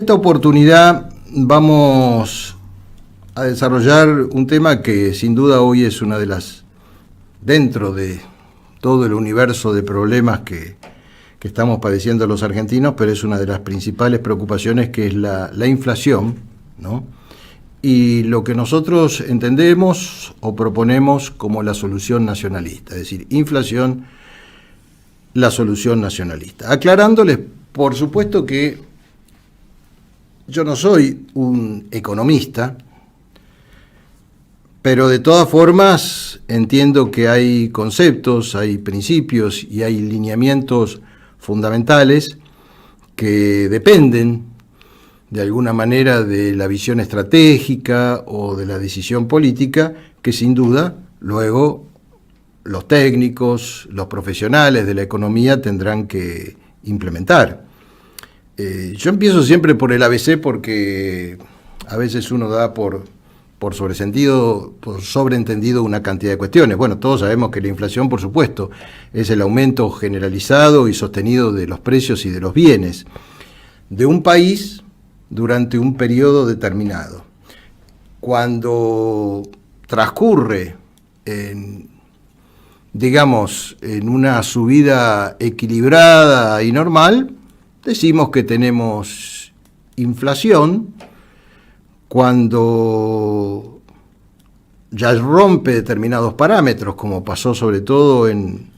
esta oportunidad vamos a desarrollar un tema que sin duda hoy es una de las, dentro de todo el universo de problemas que estamos padeciendo los argentinos, pero es una de las principales preocupaciones, que es la inflación, ¿no? Y lo que nosotros entendemos o proponemos como la solución nacionalista, es decir, inflación, la solución nacionalista. Aclarándoles, por supuesto, que yo no soy un economista, pero de todas formas entiendo que hay conceptos, hay principios y hay lineamientos fundamentales que dependen de alguna manera de la visión estratégica o de la decisión política, que sin duda luego los técnicos, los profesionales de la economía tendrán que implementar. Yo empiezo siempre por el ABC porque a veces uno da por sobreentendido una cantidad de cuestiones. Bueno, todos sabemos que la inflación, por supuesto, es el aumento generalizado y sostenido de los precios y de los bienes de un país durante un periodo determinado. Cuando transcurre en una subida equilibrada y normal, decimos que tenemos inflación. Cuando ya rompe determinados parámetros, como pasó sobre todo en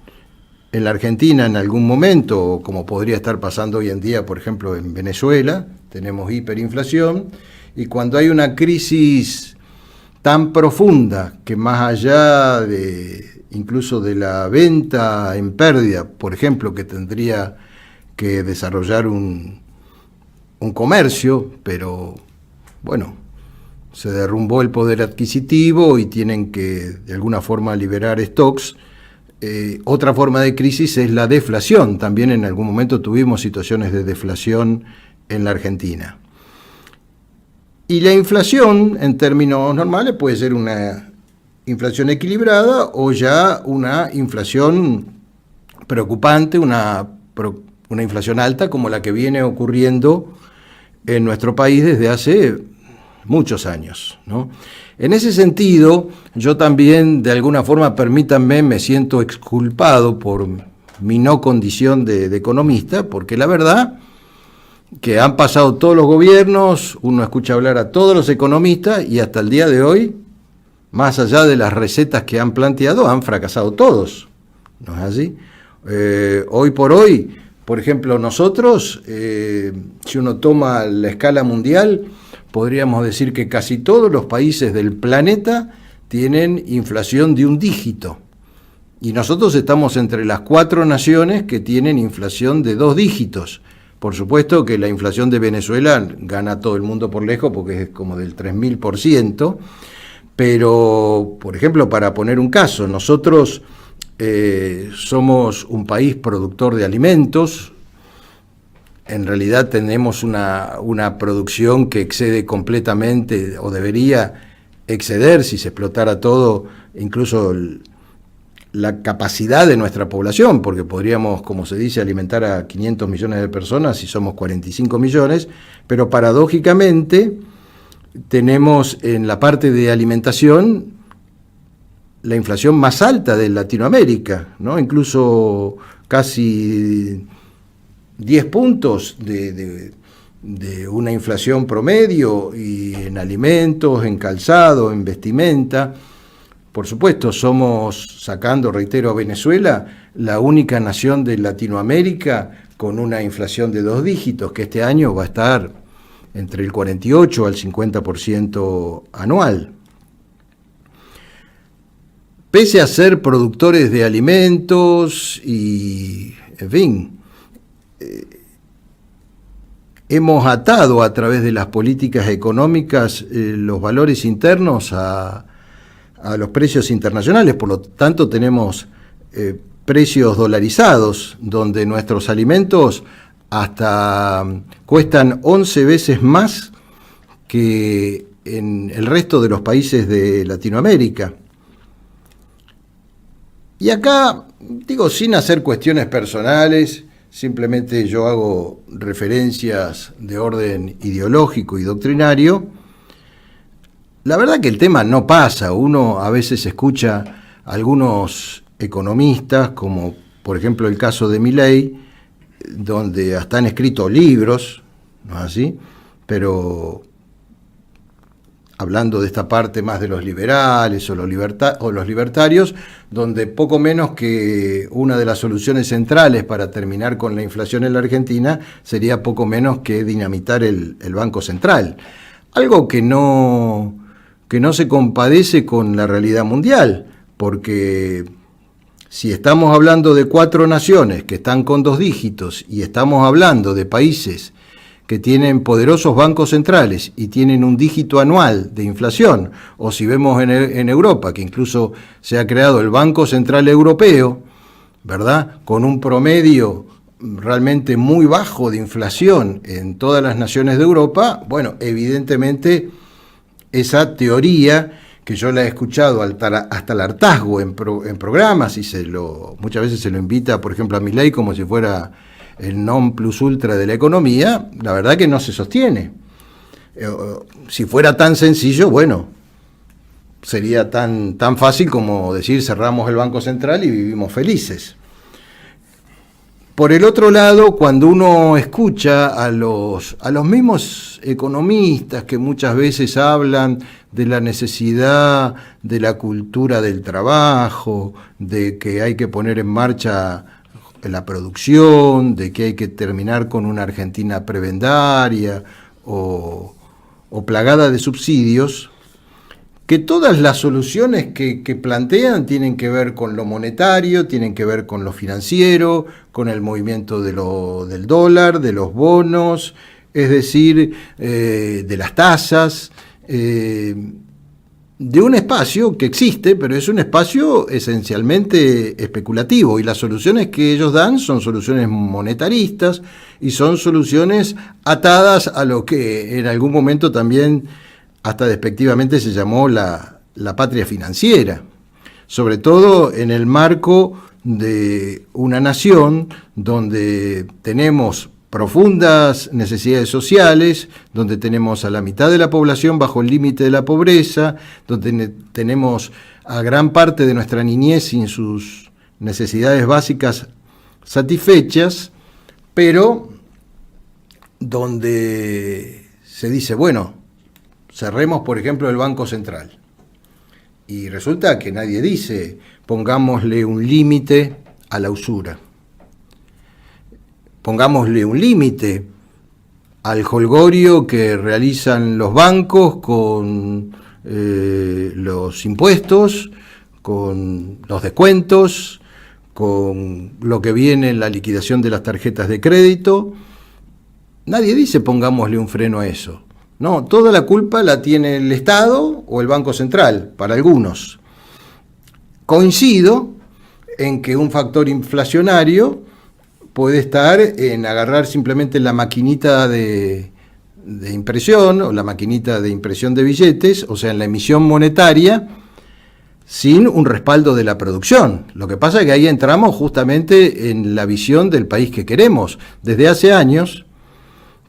la Argentina en algún momento, o como podría estar pasando hoy en día, por ejemplo, en Venezuela, tenemos hiperinflación, y cuando hay una crisis tan profunda que más allá de incluso de la venta en pérdida, por ejemplo, que tendría que desarrollar un comercio, pero bueno, se derrumbó el poder adquisitivo y tienen que de alguna forma liberar stocks. Otra forma de crisis es la deflación. También en algún momento tuvimos situaciones de deflación en la Argentina. Y la inflación, en términos normales, puede ser una inflación equilibrada o ya una inflación preocupante, una inflación alta como la que viene ocurriendo en nuestro país desde hace muchos años, ¿no? En ese sentido, yo también, de alguna forma, permítanme, me siento exculpado por mi no condición de economista, porque la verdad que han pasado todos los gobiernos, uno escucha hablar a todos los economistas y hasta el día de hoy, más allá de las recetas que han planteado, han fracasado todos, ¿no es así? Hoy por hoy, por ejemplo, nosotros, si uno toma la escala mundial, podríamos decir que casi todos los países del planeta tienen inflación de un dígito. Y nosotros estamos entre las 4 naciones que tienen inflación de 2 dígitos. Por supuesto que la inflación de Venezuela gana a todo el mundo por lejos porque es como del 3000%. Pero, por ejemplo, para poner un caso, nosotros somos un país productor de alimentos. En realidad tenemos una producción que excede completamente, o debería exceder, si se explotara todo, incluso la capacidad de nuestra población, porque podríamos, como se dice, alimentar a 500 millones de personas si somos 45 millones, pero paradójicamente tenemos en la parte de alimentación la inflación más alta de Latinoamérica, ¿no? Incluso casi 10 puntos de una inflación promedio, y en alimentos, en calzado, en vestimenta. Por supuesto, somos, sacando, reitero, a Venezuela, la única nación de Latinoamérica con una inflación de 2 dígitos, que este año va a estar entre el 48 al 50% anual. Pese a ser productores de alimentos y, en fin, hemos atado a través de las políticas económicas los valores internos a los precios internacionales. Por lo tanto, tenemos precios dolarizados, donde nuestros alimentos hasta cuestan 11 veces más que en el resto de los países de Latinoamérica. Y acá, digo, sin hacer cuestiones personales, simplemente yo hago referencias de orden ideológico y doctrinario. La verdad que el tema no pasa. Uno a veces escucha a algunos economistas, como por ejemplo el caso de Milei, donde hasta han escrito libros, ¿no es así? Pero hablando de esta parte más de los liberales o los libertarios, donde poco menos que una de las soluciones centrales para terminar con la inflación en la Argentina sería poco menos que dinamitar el Banco Central. Algo que no se compadece con la realidad mundial, porque si estamos hablando de 4 naciones que están con 2 dígitos y estamos hablando de países que tienen poderosos bancos centrales y tienen un dígito anual de inflación, o si vemos en Europa, que incluso se ha creado el Banco Central Europeo, ¿verdad?, con un promedio realmente muy bajo de inflación en todas las naciones de Europa, bueno, evidentemente esa teoría, que yo la he escuchado hasta el hartazgo en programas, y muchas veces se lo invita, por ejemplo, a Milei como si fuera el non plus ultra de la economía, la verdad que no se sostiene. Si fuera tan sencillo, bueno, sería tan fácil como decir cerramos el Banco Central y vivimos felices. Por el otro lado, cuando uno escucha a los mismos economistas que muchas veces hablan de la necesidad de la cultura del trabajo, de que hay que poner en marcha la producción, de que hay que terminar con una Argentina prebendaria o plagada de subsidios, que todas las soluciones que plantean tienen que ver con lo monetario, tienen que ver con lo financiero, con el movimiento del dólar, de los bonos, es decir, de las tasas, de un espacio que existe, pero es un espacio esencialmente especulativo, y las soluciones que ellos dan son soluciones monetaristas y son soluciones atadas a lo que en algún momento también hasta despectivamente se llamó la patria financiera, sobre todo en el marco de una nación donde tenemos profundas necesidades sociales, donde tenemos a la mitad de la población bajo el límite de la pobreza, donde tenemos a gran parte de nuestra niñez sin sus necesidades básicas satisfechas, pero donde se dice, bueno, cerremos por ejemplo el Banco Central. Y resulta que nadie dice, pongámosle un límite a la usura. Pongámosle un límite al jolgorio que realizan los bancos con los impuestos, con los descuentos, con lo que viene en la liquidación de las tarjetas de crédito. Nadie dice pongámosle un freno a eso. No, toda la culpa la tiene el Estado o el Banco Central, para algunos. Coincido en que un factor inflacionario puede estar en agarrar simplemente la maquinita de impresión o la maquinita de impresión de billetes, o sea, en la emisión monetaria, sin un respaldo de la producción. Lo que pasa es que ahí entramos justamente en la visión del país que queremos. Desde hace años,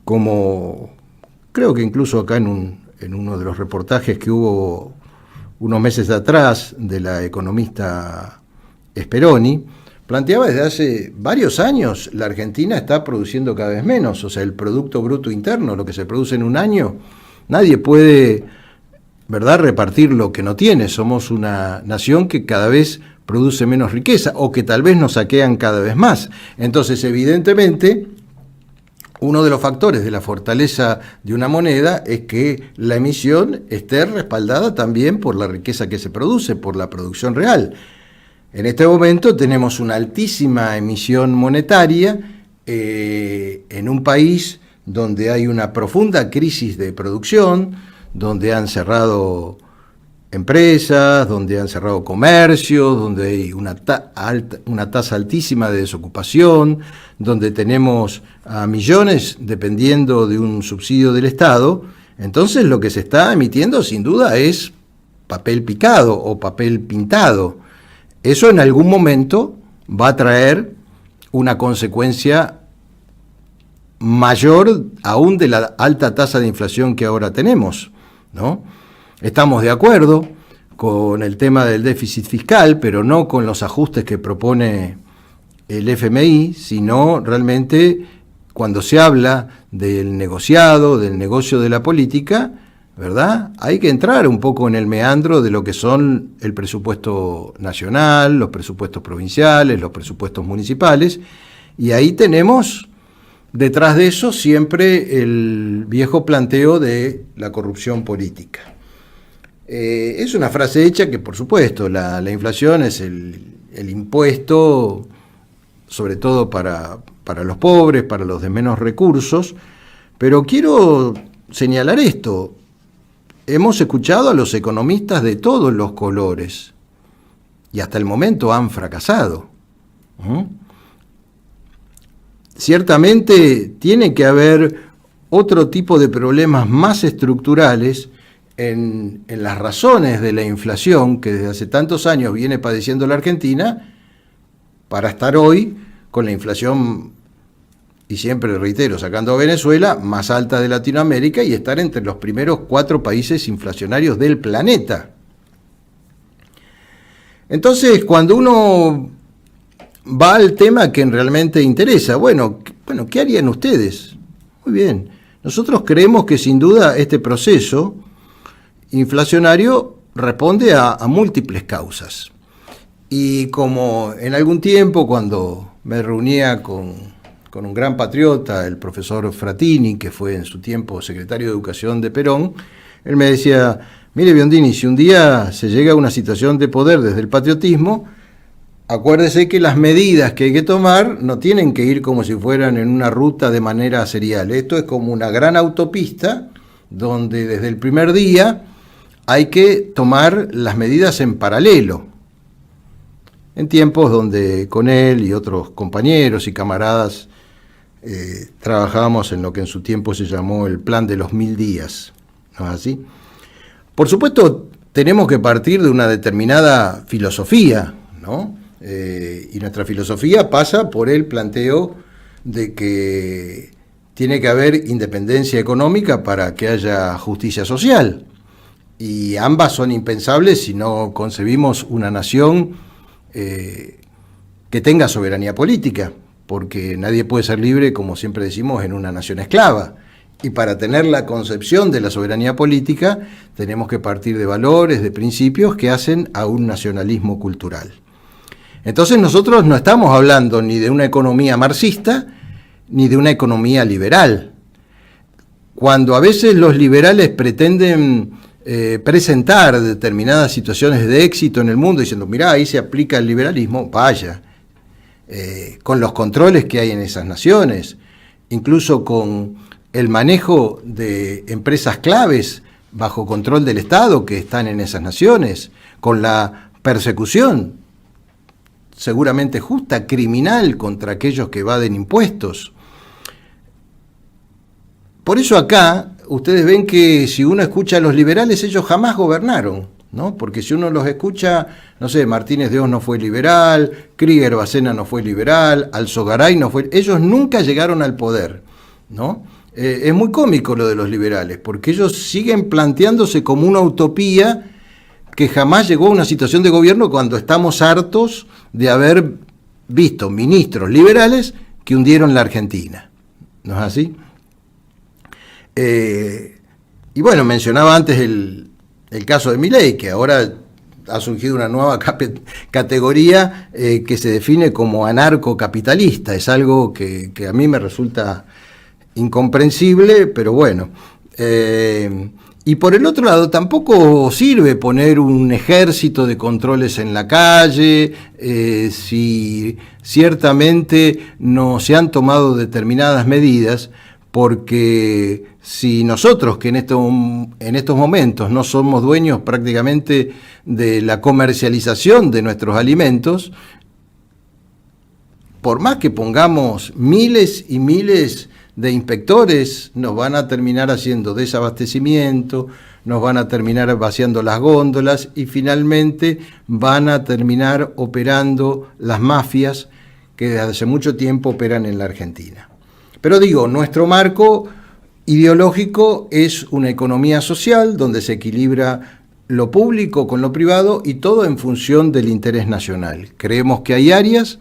como creo que incluso acá en uno de los reportajes que hubo unos meses atrás de la economista Speroni, planteaba desde hace varios años, la Argentina está produciendo cada vez menos, o sea, el Producto Bruto Interno, lo que se produce en un año, nadie puede, ¿verdad?, repartir lo que no tiene. Somos una nación que cada vez produce menos riqueza, o que tal vez nos saquean cada vez más. Entonces, evidentemente, uno de los factores de la fortaleza de una moneda es que la emisión esté respaldada también por la riqueza que se produce, por la producción real. En este momento tenemos una altísima emisión monetaria en un país donde hay una profunda crisis de producción, donde han cerrado empresas, donde han cerrado comercios, donde hay una tasa altísima de desocupación, donde tenemos a millones dependiendo de un subsidio del Estado. Entonces lo que se está emitiendo sin duda es papel picado o papel pintado. Eso en algún momento va a traer una consecuencia mayor aún de la alta tasa de inflación que ahora tenemos, ¿no? Estamos de acuerdo con el tema del déficit fiscal, pero no con los ajustes que propone el FMI, sino realmente cuando se habla del negociado, del negocio de la política, ¿verdad? Hay que entrar un poco en el meandro de lo que son el presupuesto nacional, los presupuestos provinciales, los presupuestos municipales, y ahí tenemos detrás de eso siempre el viejo planteo de la corrupción política. Es una frase hecha que, por supuesto, la inflación es el impuesto, sobre todo para los pobres, para los de menos recursos, pero quiero señalar esto. Hemos escuchado a los economistas de todos los colores y hasta el momento han fracasado. Ciertamente tiene que haber otro tipo de problemas más estructurales en las razones de la inflación que desde hace tantos años viene padeciendo la Argentina para estar hoy con la inflación, y siempre reitero, sacando a Venezuela, más alta de Latinoamérica y estar entre los primeros 4 países inflacionarios del planeta. Entonces, cuando uno va al tema que realmente interesa, bueno, ¿qué harían ustedes? Muy bien, nosotros creemos que sin duda este proceso inflacionario responde a múltiples causas. Y como en algún tiempo, cuando me reunía con un gran patriota, el profesor Frattini, que fue en su tiempo secretario de Educación de Perón, él me decía, mire Biondini, si un día se llega a una situación de poder desde el patriotismo, acuérdese que las medidas que hay que tomar no tienen que ir como si fueran en una ruta de manera serial. Esto es como una gran autopista donde desde el primer día hay que tomar las medidas en paralelo. En tiempos donde con él y otros compañeros y camaradas trabajábamos en lo que en su tiempo se llamó el plan de los 1000 días, ¿no es así? Por supuesto, tenemos que partir de una determinada filosofía, ¿no? Y nuestra filosofía pasa por el planteo de que tiene que haber independencia económica para que haya justicia social. Y ambas son impensables si no concebimos una nación que tenga soberanía política, porque nadie puede ser libre, como siempre decimos, en una nación esclava. Y para tener la concepción de la soberanía política tenemos que partir de valores, de principios que hacen a un nacionalismo cultural. Entonces nosotros no estamos hablando ni de una economía marxista ni de una economía liberal. Cuando a veces los liberales pretenden presentar determinadas situaciones de éxito en el mundo diciendo, mirá, ahí se aplica el liberalismo, vaya, con los controles que hay en esas naciones, incluso con el manejo de empresas claves bajo control del Estado que están en esas naciones, con la persecución seguramente justa, criminal, contra aquellos que evaden impuestos. Por eso acá ustedes ven que si uno escucha a los liberales, ellos jamás gobernaron, ¿no? Porque si uno los escucha, no sé, Martínez de Oz no fue liberal, Krieger Bacena no fue liberal, Alzogaray no fue, ellos nunca llegaron al poder, ¿no? Es muy cómico lo de los liberales, porque ellos siguen planteándose como una utopía que jamás llegó a una situación de gobierno cuando estamos hartos de haber visto ministros liberales que hundieron la Argentina, ¿no es así? Y bueno, mencionaba antes el caso de Milei, que ahora ha surgido una nueva categoría que se define como anarcocapitalista. Es algo que a mí me resulta incomprensible, pero bueno. Y por el otro lado, tampoco sirve poner un ejército de controles en la calle, si ciertamente no se han tomado determinadas medidas, porque si nosotros, que en estos momentos no somos dueños prácticamente de la comercialización de nuestros alimentos, por más que pongamos miles y miles de inspectores, nos van a terminar haciendo desabastecimiento, nos van a terminar vaciando las góndolas y finalmente van a terminar operando las mafias que desde hace mucho tiempo operan en la Argentina. Pero digo, nuestro marco ideológico es una economía social donde se equilibra lo público con lo privado y todo en función del interés nacional. Creemos que hay áreas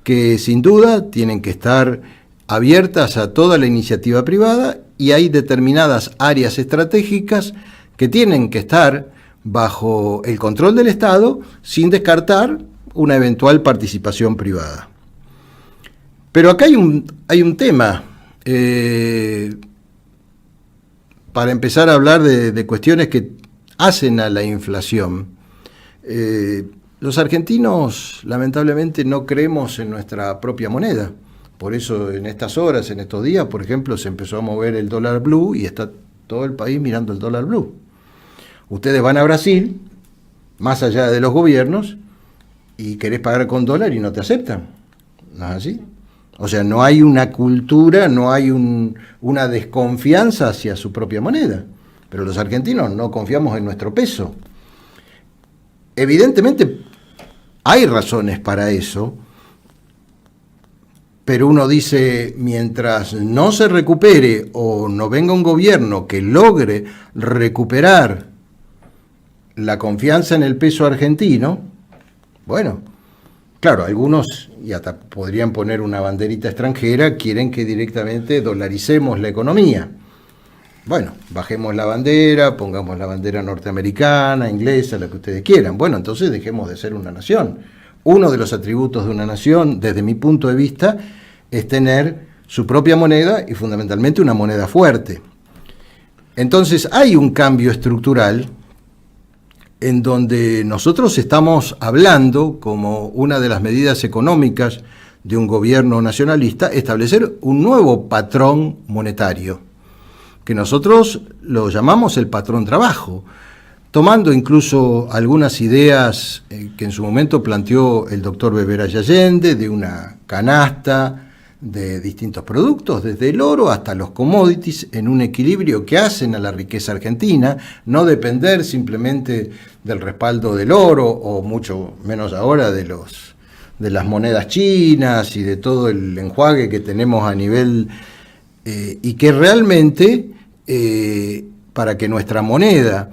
que sin duda tienen que estar abiertas a toda la iniciativa privada y hay determinadas áreas estratégicas que tienen que estar bajo el control del Estado sin descartar una eventual participación privada. Pero acá hay un tema, para empezar a hablar de cuestiones que hacen a la inflación. Los argentinos, lamentablemente, no creemos en nuestra propia moneda. Por eso, en estas horas, en estos días, por ejemplo, se empezó a mover el dólar blue y está todo el país mirando el dólar blue. Ustedes van a Brasil, más allá de los gobiernos, y querés pagar con dólar y no te aceptan. ¿No es así? O sea, no hay una cultura, no hay una desconfianza hacia su propia moneda. Pero los argentinos no confiamos en nuestro peso. Evidentemente hay razones para eso, pero uno dice, mientras no se recupere o no venga un gobierno que logre recuperar la confianza en el peso argentino, bueno, claro, algunos, y hasta podrían poner una banderita extranjera, quieren que directamente dolaricemos la economía. Bueno, bajemos la bandera, pongamos la bandera norteamericana, inglesa, la que ustedes quieran. Bueno, entonces dejemos de ser una nación. Uno de los atributos de una nación, desde mi punto de vista, es tener su propia moneda y fundamentalmente una moneda fuerte. Entonces hay un cambio estructural en donde nosotros estamos hablando, como una de las medidas económicas de un gobierno nacionalista, establecer un nuevo patrón monetario, que nosotros lo llamamos el patrón trabajo, tomando incluso algunas ideas que en su momento planteó el doctor Beberay Allende, de una canasta de distintos productos, desde el oro hasta los commodities, en un equilibrio que hacen a la riqueza argentina, no depender simplemente del respaldo del oro, o mucho menos ahora de las monedas chinas y de todo el enjuague que tenemos a nivel, y que realmente, para que nuestra moneda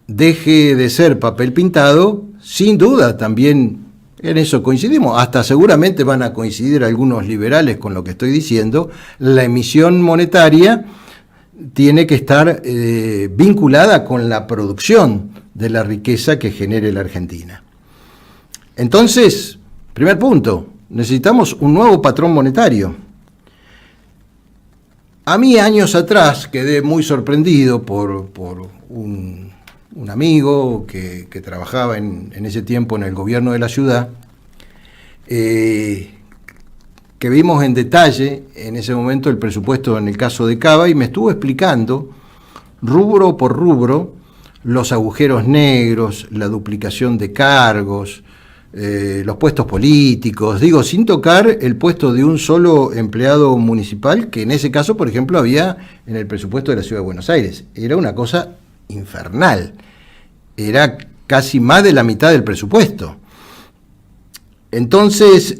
deje de ser papel pintado, sin duda también en eso coincidimos, hasta seguramente van a coincidir algunos liberales con lo que estoy diciendo, la emisión monetaria tiene que estar vinculada con la producción de la riqueza que genere la Argentina. Entonces, primer punto, necesitamos un nuevo patrón monetario. A mí, años atrás, quedé muy sorprendido por un amigo que trabajaba en ese tiempo en el gobierno de la ciudad, que vimos en detalle en ese momento el presupuesto en el caso de Cava y me estuvo explicando rubro por rubro los agujeros negros, la duplicación de cargos, los puestos políticos, digo, sin tocar el puesto de un solo empleado municipal, que en ese caso, por ejemplo, había en el presupuesto de la Ciudad de Buenos Aires. Era una cosa infernal, era casi más de la mitad del presupuesto. Entonces,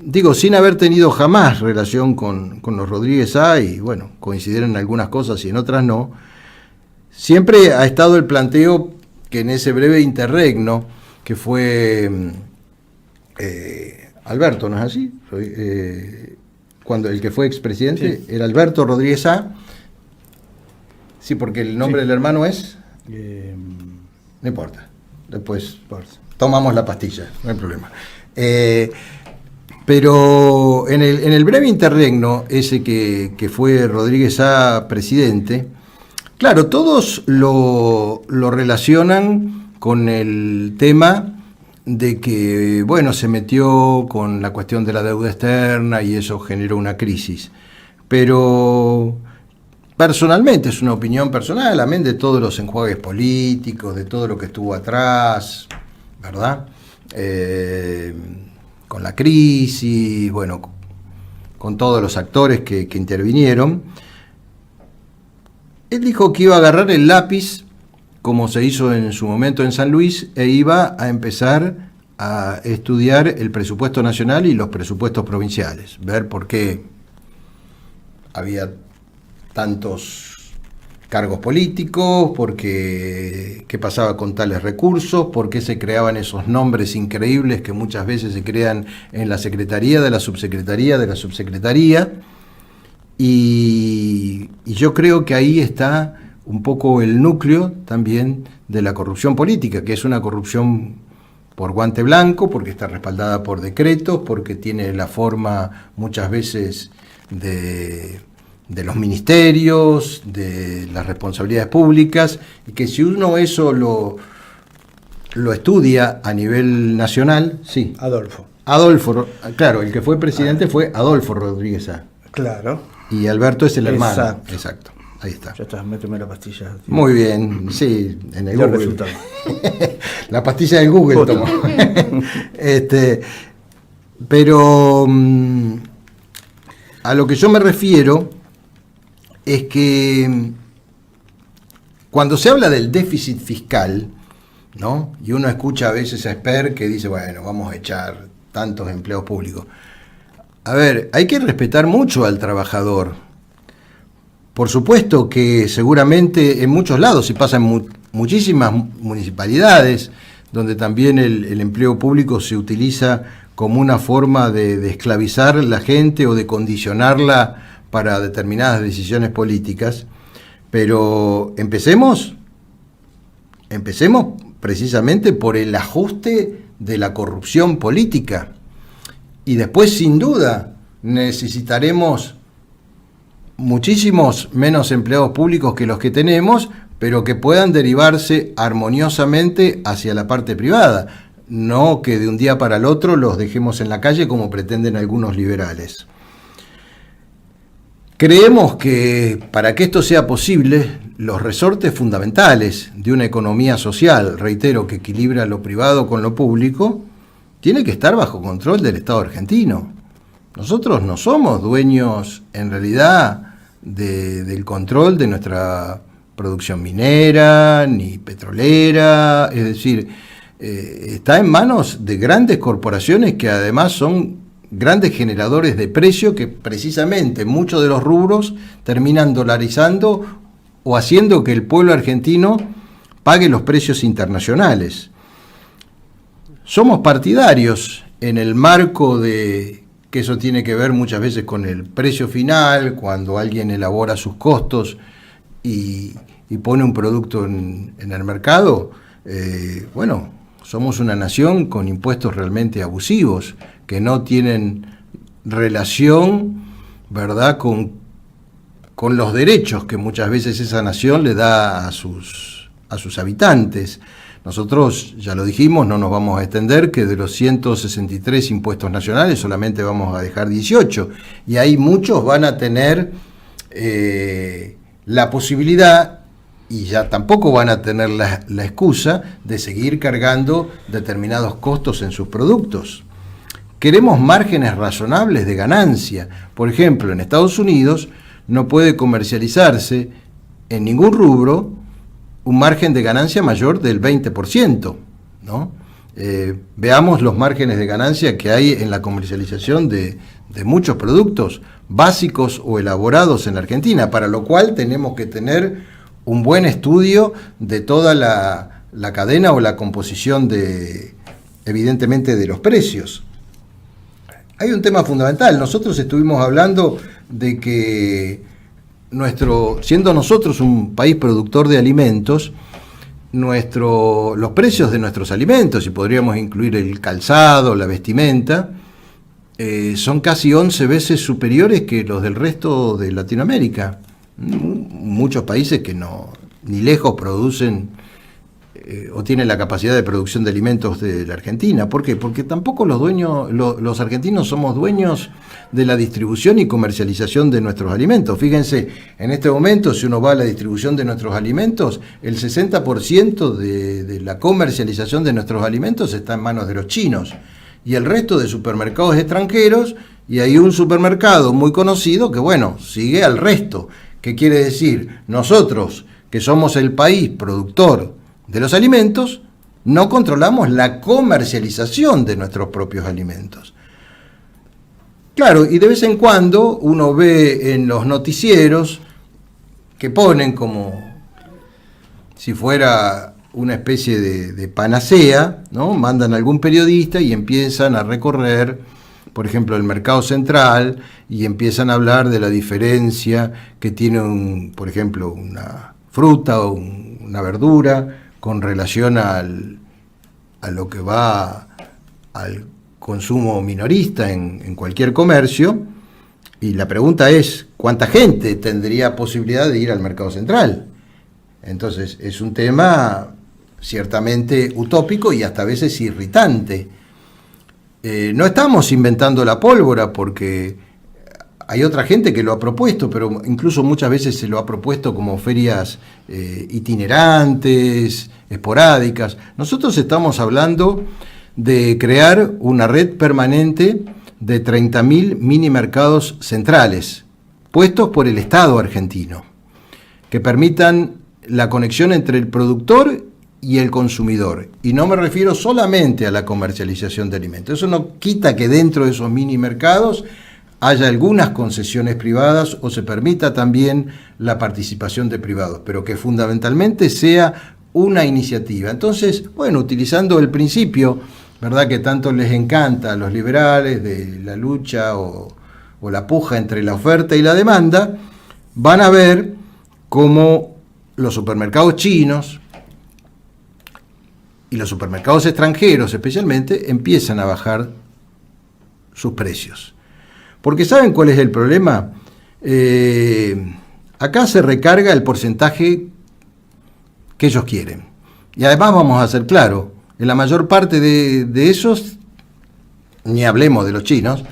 digo, sin haber tenido jamás relación con los Rodríguez A, y bueno, coincidir en algunas cosas y en otras no, siempre ha estado el planteo que en ese breve interregno, que fue Alberto, ¿no es así? Cuando el que fue expresidente, sí, era Alberto Rodríguez A. Sí, porque el nombre del hermano es... no importa, después tomamos la pastilla, no hay problema. Pero en el breve interregno, ese que fue Rodríguez A presidente, claro, todos lo relacionan con el tema de que, bueno, se metió con la cuestión de la deuda externa y eso generó una crisis. Pero personalmente, es una opinión personal, amén de todos los enjuagues políticos, de todo lo que estuvo atrás, ¿verdad? Con la crisis, bueno, con todos los actores que intervinieron. Él dijo que iba a agarrar el lápiz, como se hizo en su momento en San Luis, e iba a empezar a estudiar el presupuesto nacional y los presupuestos provinciales, ver por qué había tantos cargos políticos, qué pasaba con tales recursos, por qué se creaban esos nombres increíbles que muchas veces se crean en la secretaría, de la subsecretaría, y yo creo que ahí está un poco el núcleo también de la corrupción política, que es una corrupción por guante blanco, porque está respaldada por decretos, porque tiene la forma muchas veces de los ministerios, de las responsabilidades públicas, y que si uno eso lo estudia a nivel nacional, sí. Adolfo, claro, el que fue presidente fue Adolfo Rodríguez Sá. Claro. Y Alberto es el hermano. Exacto. Ahí está. Ya está, méteme la pastilla. Tío. Muy bien, sí, en el ya Google. Resultado. La pastilla del Google tomó. Pero a lo que yo me refiero es que cuando se habla del déficit fiscal, ¿no? Y uno escucha a veces a Esper que dice, bueno, vamos a echar tantos empleos públicos. A ver, hay que respetar mucho al trabajador. Por supuesto que seguramente en muchos lados, y pasa en muchísimas municipalidades, donde también el empleo público se utiliza como una forma de esclavizar a la gente o de condicionarla para determinadas decisiones políticas, pero empecemos precisamente por el ajuste de la corrupción política, y después sin duda necesitaremos muchísimos menos empleados públicos que los que tenemos, pero que puedan derivarse armoniosamente hacia la parte privada, no que de un día para el otro los dejemos en la calle como pretenden algunos liberales. Creemos que para que esto sea posible, los resortes fundamentales de una economía social, reitero, que equilibra lo privado con lo público, tiene que estar bajo control del Estado argentino. Nosotros no somos dueños, en realidad, del control de nuestra producción minera, ni petrolera, es decir, está en manos de grandes corporaciones que además son grandes generadores de precio que precisamente muchos de los rubros terminan dolarizando o haciendo que el pueblo argentino pague los precios internacionales. Somos partidarios en el marco de que eso tiene que ver muchas veces con el precio final, cuando alguien elabora sus costos y pone un producto en el mercado. Bueno, somos una nación con impuestos realmente abusivos, que no tienen relación, ¿verdad?, con los derechos que muchas veces esa nación le da a sus habitantes. Nosotros, ya lo dijimos, no nos vamos a extender, que de los 163 impuestos nacionales solamente vamos a dejar 18, y ahí muchos van a tener la posibilidad, y ya tampoco van a tener la excusa de seguir cargando determinados costos en sus productos. Queremos márgenes razonables de ganancia. Por ejemplo, en Estados Unidos no puede comercializarse en ningún rubro un margen de ganancia mayor del 20%, ¿no? Veamos los márgenes de ganancia que hay en la comercialización de muchos productos básicos o elaborados en la Argentina, para lo cual tenemos que tener un buen estudio de toda la cadena o la composición evidentemente de los precios. Hay un tema fundamental. Nosotros estuvimos hablando de que siendo nosotros un país productor de alimentos, los precios de nuestros alimentos, y podríamos incluir el calzado, la vestimenta, son casi 11 veces superiores que los del resto de Latinoamérica. Muchos países que ni lejos producen o tienen la capacidad de producción de alimentos de la Argentina. ¿Por qué? Porque tampoco los argentinos somos dueños de la distribución y comercialización de nuestros alimentos. Fíjense, en este momento, si uno va a la distribución de nuestros alimentos, el 60% de la comercialización de nuestros alimentos está en manos de los chinos, y el resto de supermercados extranjeros, y hay un supermercado muy conocido que, bueno, sigue al resto. ¿Qué quiere decir? Nosotros, que somos el país productor de los alimentos, no controlamos la comercialización de nuestros propios alimentos. Claro, y de vez en cuando uno ve en los noticieros que ponen como si fuera una especie de panacea, ¿no? Mandan a algún periodista y empiezan a recorrer, por ejemplo, el mercado central y empiezan a hablar de la diferencia que tiene, por ejemplo, una fruta o una verdura con relación a lo que va al consumo minorista en cualquier comercio. Y la pregunta es, ¿cuánta gente tendría posibilidad de ir al mercado central? Entonces, es un tema ciertamente utópico y hasta a veces irritante. No estamos inventando la pólvora porque hay otra gente que lo ha propuesto, pero incluso muchas veces se lo ha propuesto como ferias itinerantes, esporádicas. Nosotros estamos hablando de crear una red permanente de 30.000 mini mercados centrales, puestos por el Estado argentino, que permitan la conexión entre el productor y el consumidor. Y no me refiero solamente a la comercialización de alimentos. Eso no quita que dentro de esos mini mercados haya algunas concesiones privadas o se permita también la participación de privados, pero que fundamentalmente sea una iniciativa. Entonces, bueno, utilizando el principio, ¿verdad?, que tanto les encanta a los liberales de la lucha o la puja entre la oferta y la demanda, van a ver cómo los supermercados chinos y los supermercados extranjeros especialmente empiezan a bajar sus precios. Porque ¿saben cuál es el problema? Acá se recarga el porcentaje que ellos quieren. Y además vamos a ser claros, en la mayor parte de esos, ni hablemos de los chinos,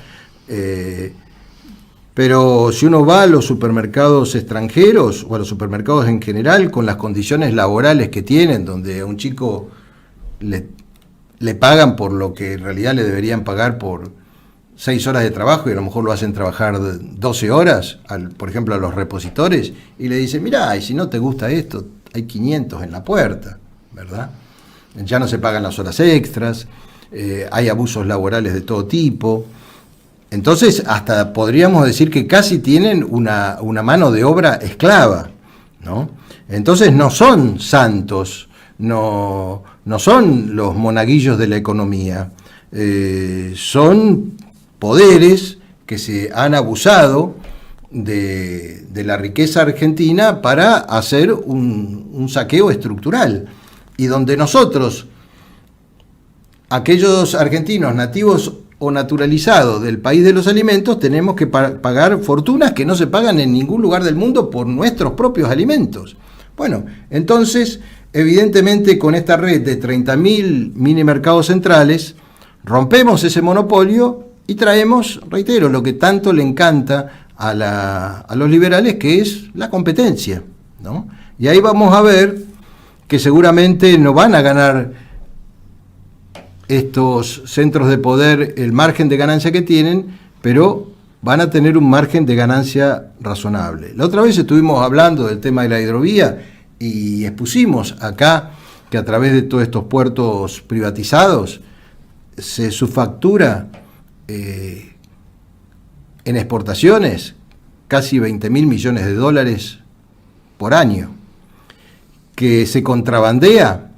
pero si uno va a los supermercados extranjeros o a los supermercados en general, con las condiciones laborales que tienen, donde a un chico le pagan por lo que en realidad le deberían pagar por 6 horas de trabajo y a lo mejor lo hacen trabajar 12 horas, por ejemplo a los repositores, y le dicen, mirá, y si no te gusta esto, hay 500 en la puerta, ¿verdad? Ya no se pagan las horas extras, hay abusos laborales de todo tipo. Entonces, hasta podríamos decir que casi tienen una mano de obra esclava, ¿no? Entonces no son santos, no son los monaguillos de la economía, son poderes que se han abusado de la riqueza argentina para hacer un saqueo estructural. Y donde nosotros, aquellos argentinos nativos o naturalizados del país de los alimentos, tenemos que pagar fortunas que no se pagan en ningún lugar del mundo por nuestros propios alimentos. Bueno, entonces, evidentemente con esta red de 30.000 mini mercados centrales, rompemos ese monopolio y traemos, reitero, lo que tanto le encanta a los liberales, que es la competencia, ¿no? Y ahí vamos a ver que seguramente no van a ganar estos centros de poder el margen de ganancia que tienen, pero van a tener un margen de ganancia razonable. La otra vez estuvimos hablando del tema de la hidrovía y expusimos acá que a través de todos estos puertos privatizados se subfactura en exportaciones casi 20.000 millones de dólares por año, que se contrabandea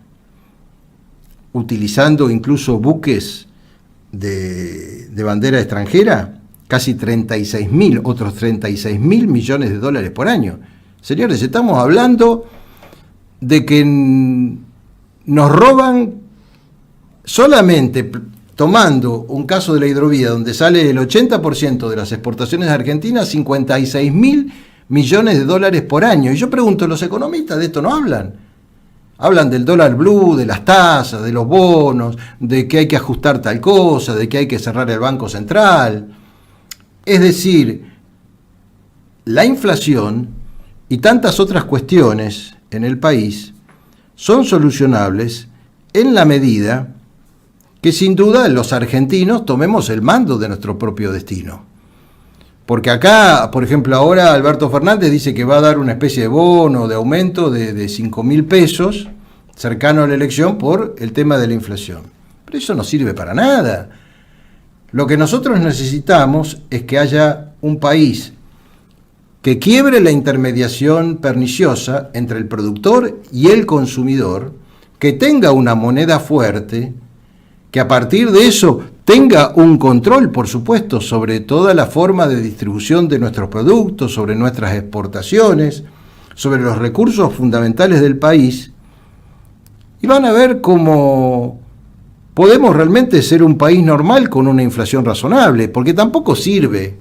utilizando incluso buques de bandera extranjera, casi 36.000, otros 36.000 millones de dólares por año. Señores, estamos hablando de que nos roban solamente, tomando un caso de la hidrovía, donde sale el 80% de las exportaciones argentinas, 56.000 millones de dólares por año. Y yo pregunto, ¿los economistas de esto no hablan? Hablan del dólar blue, de las tasas, de los bonos, de que hay que ajustar tal cosa, de que hay que cerrar el Banco Central. Es decir, la inflación y tantas otras cuestiones en el país son solucionables en la medida que sin duda los argentinos tomemos el mando de nuestro propio destino. Porque acá, por ejemplo, ahora Alberto Fernández dice que va a dar una especie de bono, de aumento de 5.000 pesos, cercano a la elección por el tema de la inflación. Pero eso no sirve para nada. Lo que nosotros necesitamos es que haya un país que quiebre la intermediación perniciosa entre el productor y el consumidor, que tenga una moneda fuerte, que a partir de eso tenga un control, por supuesto, sobre toda la forma de distribución de nuestros productos, sobre nuestras exportaciones, sobre los recursos fundamentales del país, y van a ver cómo podemos realmente ser un país normal con una inflación razonable, porque tampoco sirve,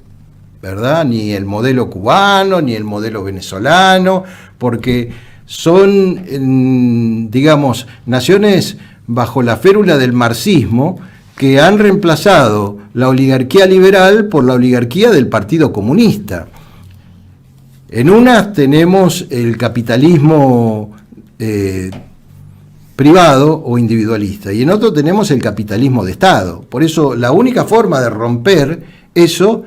¿verdad?, ni el modelo cubano, ni el modelo venezolano, porque son, digamos, naciones bajo la férula del marxismo que han reemplazado la oligarquía liberal por la oligarquía del Partido Comunista. En unas tenemos el capitalismo privado o individualista, y en otro tenemos el capitalismo de Estado. Por eso la única forma de romper eso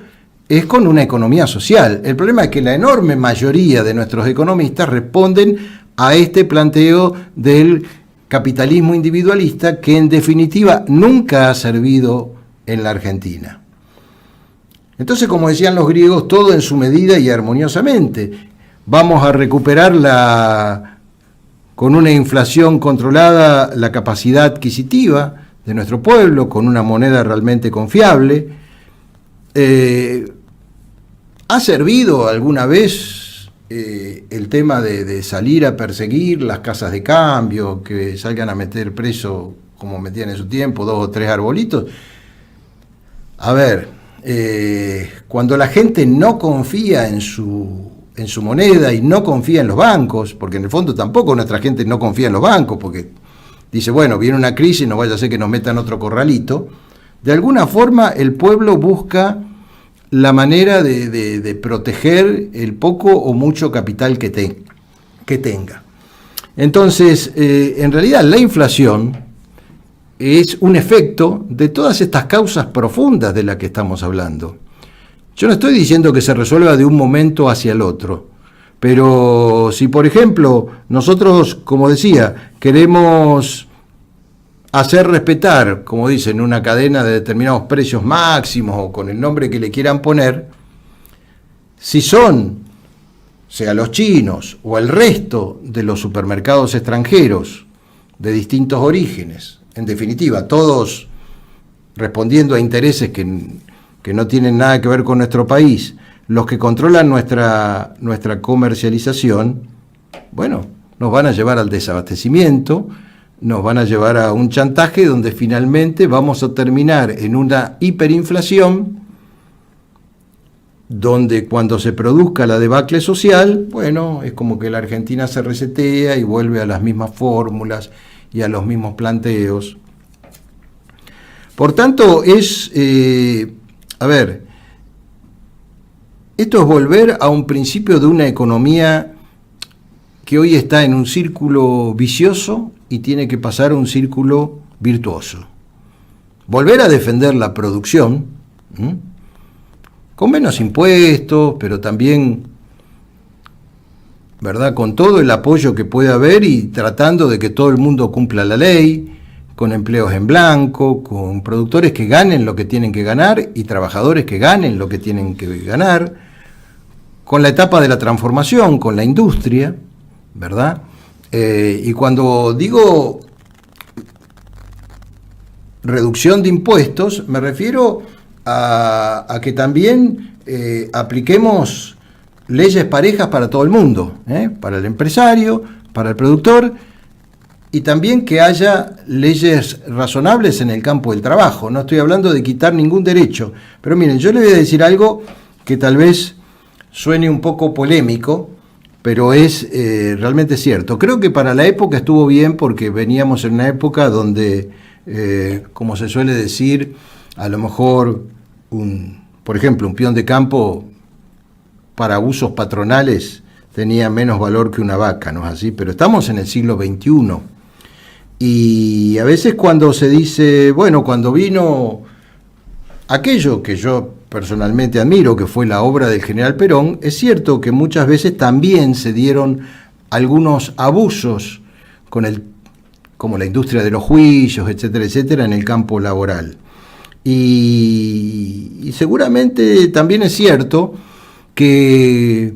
es con una economía social. El problema es que la enorme mayoría de nuestros economistas responden a este planteo del capitalismo individualista, que en definitiva nunca ha servido en la Argentina. Entonces, como decían los griegos, todo en su medida y armoniosamente. Vamos a recuperar con una inflación controlada, la capacidad adquisitiva de nuestro pueblo, con una moneda realmente confiable. ¿Ha servido alguna vez el tema de salir a perseguir las casas de cambio, que salgan a meter preso, como metían en su tiempo, 2 o 3 arbolitos? A ver, cuando la gente no confía en su moneda y no confía en los bancos, porque en el fondo tampoco nuestra gente no confía en los bancos, porque dice, bueno, viene una crisis, no vaya a ser que nos metan otro corralito. De alguna forma el pueblo busca la manera de proteger el poco o mucho capital que tenga. Entonces, en realidad la inflación es un efecto de todas estas causas profundas de las que estamos hablando. Yo no estoy diciendo que se resuelva de un momento hacia el otro, pero si, por ejemplo, nosotros, como decía, queremos hacer respetar, como dicen, una cadena de determinados precios máximos o con el nombre que le quieran poner, si son, sea los chinos o el resto de los supermercados extranjeros de distintos orígenes, en definitiva, todos respondiendo a intereses que no tienen nada que ver con nuestro país, los que controlan nuestra comercialización, bueno, nos van a llevar al desabastecimiento, nos van a llevar a un chantaje donde finalmente vamos a terminar en una hiperinflación, donde cuando se produzca la debacle social, bueno, es como que la Argentina se resetea y vuelve a las mismas fórmulas y a los mismos planteos. Por tanto, esto es volver a un principio de una economía que hoy está en un círculo vicioso y tiene que pasar a un círculo virtuoso. Volver a defender la producción, con menos impuestos, pero también, ¿verdad?, con todo el apoyo que pueda haber y tratando de que todo el mundo cumpla la ley, con empleos en blanco, con productores que ganen lo que tienen que ganar y trabajadores que ganen lo que tienen que ganar, con la etapa de la transformación, con la industria, ¿verdad? Y cuando digo reducción de impuestos, me refiero a que también apliquemos leyes parejas para todo el mundo, para el empresario, para el productor, y también que haya leyes razonables en el campo del trabajo. No estoy hablando de quitar ningún derecho, pero miren, yo le voy a decir algo que tal vez suene un poco polémico, pero es realmente cierto. Creo que para la época estuvo bien, porque veníamos en una época donde, como se suele decir, a lo mejor, por ejemplo, un peón de campo para usos patronales tenía menos valor que una vaca, ¿no es así? Pero estamos en el siglo XXI. Y a veces cuando se dice, bueno, cuando vino aquello que yo personalmente admiro, que fue la obra del general Perón, es cierto que muchas veces también se dieron algunos abusos con el como la industria de los juicios, etcétera, etcétera, en el campo laboral. Y seguramente también es cierto que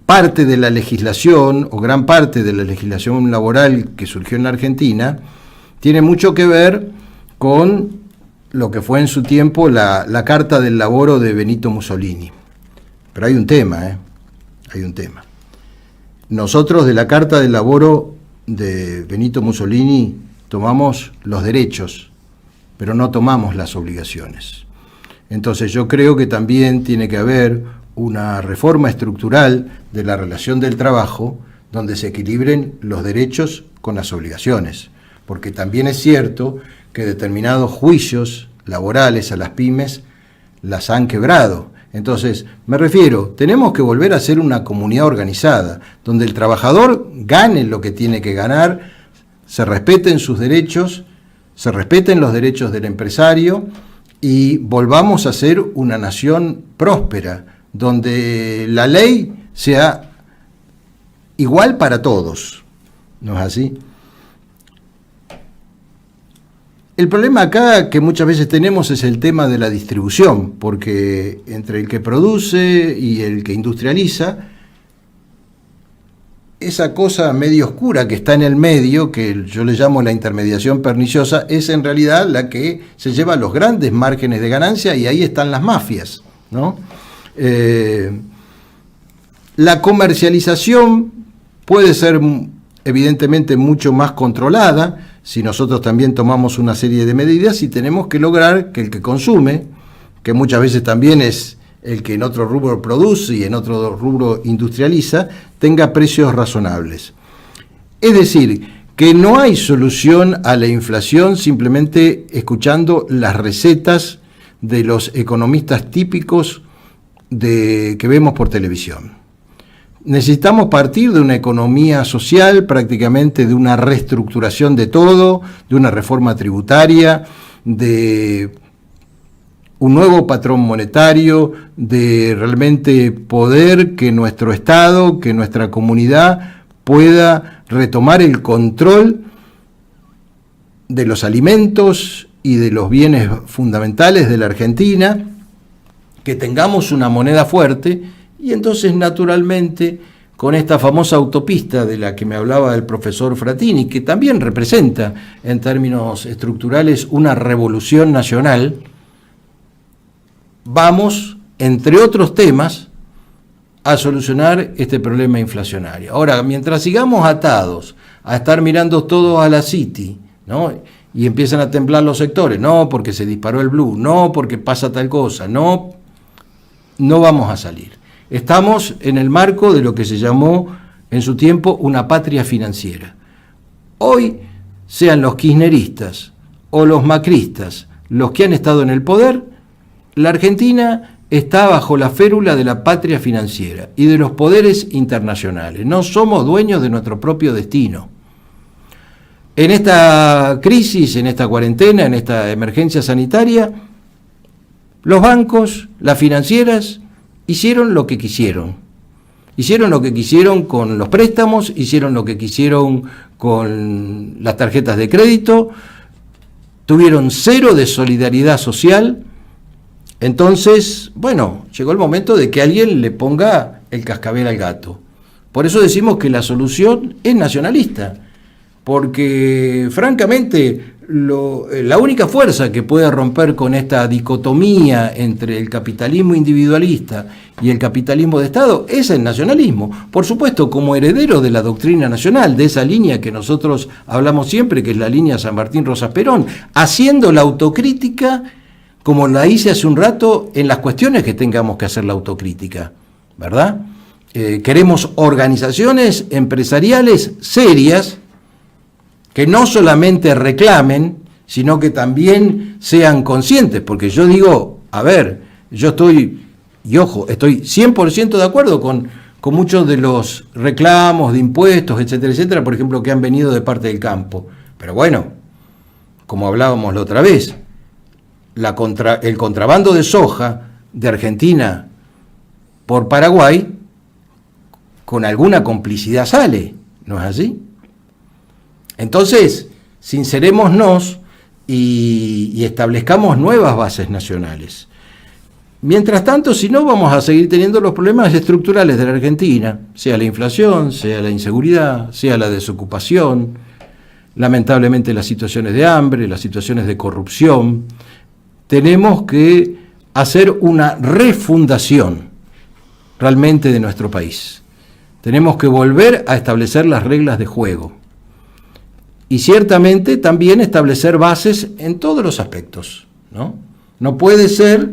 parte de la legislación, o gran parte de la legislación laboral que surgió en la Argentina, tiene mucho que ver con lo que fue en su tiempo la Carta del Laboro de Benito Mussolini. Pero hay un tema, hay un tema. Nosotros de la Carta del Laboro de Benito Mussolini tomamos los derechos, pero no tomamos las obligaciones. Entonces yo creo que también tiene que haber una reforma estructural de la relación del trabajo donde se equilibren los derechos con las obligaciones, porque también es cierto que determinados juicios laborales a las pymes las han quebrado. Entonces, me refiero, tenemos que volver a ser una comunidad organizada, donde el trabajador gane lo que tiene que ganar, se respeten sus derechos, se respeten los derechos del empresario y volvamos a ser una nación próspera, donde la ley sea igual para todos. ¿No es así? El problema acá que muchas veces tenemos es el tema de la distribución, porque entre el que produce y el que industrializa, esa cosa medio oscura que está en el medio, que yo le llamo la intermediación perniciosa, es en realidad la que se lleva los grandes márgenes de ganancia y ahí están las mafias, ¿no? La comercialización puede ser evidentemente mucho más controlada si nosotros también tomamos una serie de medidas y tenemos que lograr que el que consume, que muchas veces también es el que en otro rubro produce y en otro rubro industrializa, tenga precios razonables. Es decir, que no hay solución a la inflación simplemente escuchando las recetas de los economistas típicos que vemos por televisión. Necesitamos partir de una economía social, prácticamente de una reestructuración de todo, de una reforma tributaria, de un nuevo patrón monetario, de realmente poder que nuestro Estado, que nuestra comunidad pueda retomar el control de los alimentos y de los bienes fundamentales de la Argentina, que tengamos una moneda fuerte y entonces naturalmente con esta famosa autopista de la que me hablaba el profesor Frattini, que también representa en términos estructurales una revolución nacional, vamos, entre otros temas, a solucionar este problema inflacionario. Ahora, mientras sigamos atados a estar mirando todo a la City, ¿no? Y empiezan a temblar los sectores, no porque se disparó el blue, no porque pasa tal cosa, no vamos a salir. Estamos en el marco de lo que se llamó en su tiempo una patria financiera. Hoy, sean los kirchneristas o los macristas los que han estado en el poder, la Argentina está bajo la férula de la patria financiera y de los poderes internacionales. No somos dueños de nuestro propio destino. En esta crisis, en esta cuarentena, en esta emergencia sanitaria, los bancos, las financieras, hicieron lo que quisieron. Hicieron lo que quisieron con los préstamos, hicieron lo que quisieron con las tarjetas de crédito, tuvieron cero de solidaridad social. Entonces, bueno, llegó el momento de que alguien le ponga el cascabel al gato. Por eso decimos que la solución es nacionalista, porque francamente la única fuerza que puede romper con esta dicotomía entre el capitalismo individualista y el capitalismo de Estado es el nacionalismo. Por supuesto, como heredero de la doctrina nacional, de esa línea que nosotros hablamos siempre, que es la línea San Martín Rosas Perón, haciendo la autocrítica como la hice hace un rato en las cuestiones que tengamos que hacer la autocrítica, ¿verdad? Queremos organizaciones empresariales serias que no solamente reclamen, sino que también sean conscientes, porque yo digo, a ver, yo estoy 100% de acuerdo con muchos de los reclamos de impuestos, etcétera, etcétera, por ejemplo, que han venido de parte del campo. Pero bueno, como hablábamos la otra vez, el contrabando de soja de Argentina por Paraguay, con alguna complicidad sale, ¿no es así? Entonces, sincerémonos y establezcamos nuevas bases nacionales. Mientras tanto, si no, vamos a seguir teniendo los problemas estructurales de la Argentina, sea la inflación, sea la inseguridad, sea la desocupación, lamentablemente las situaciones de hambre, las situaciones de corrupción. Tenemos que hacer una refundación realmente de nuestro país. Tenemos que volver a establecer las reglas de juego. Y ciertamente también establecer bases en todos los aspectos, ¿no? No puede ser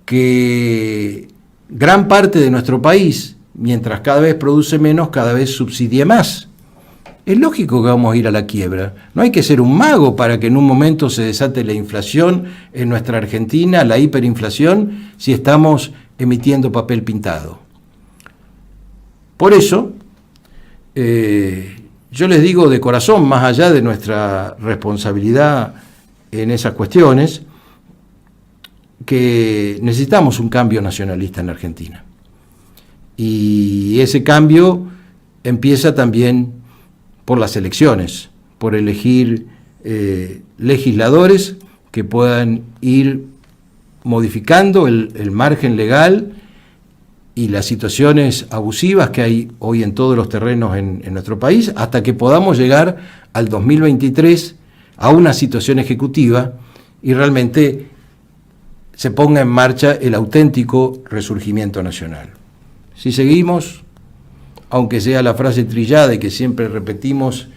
que gran parte de nuestro país, mientras cada vez produce menos, cada vez subsidie más. Es lógico que vamos a ir a la quiebra. No hay que ser un mago para que en un momento se desate la inflación en nuestra Argentina, la hiperinflación, si estamos emitiendo papel pintado. Por eso, yo les digo de corazón, más allá de nuestra responsabilidad en esas cuestiones, que necesitamos un cambio nacionalista en la Argentina. Y ese cambio empieza también por las elecciones, por elegir legisladores que puedan ir modificando el margen legal y las situaciones abusivas que hay hoy en todos los terrenos en nuestro país, hasta que podamos llegar al 2023 a una situación ejecutiva y realmente se ponga en marcha el auténtico resurgimiento nacional. Si seguimos, aunque sea la frase trillada y que siempre repetimos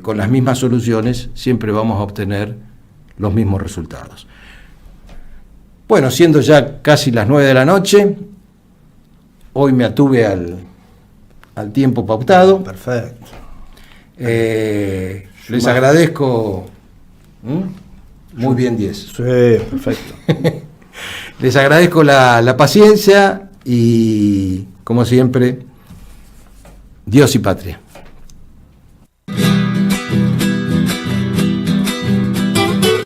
con las mismas soluciones, siempre vamos a obtener los mismos resultados. Bueno, siendo ya casi las 9 de la noche, hoy me atuve al tiempo pautado. Perfecto. Les agradezco. Muy bien, 10. Sí, perfecto. Les agradezco la paciencia y, como siempre, Dios y patria.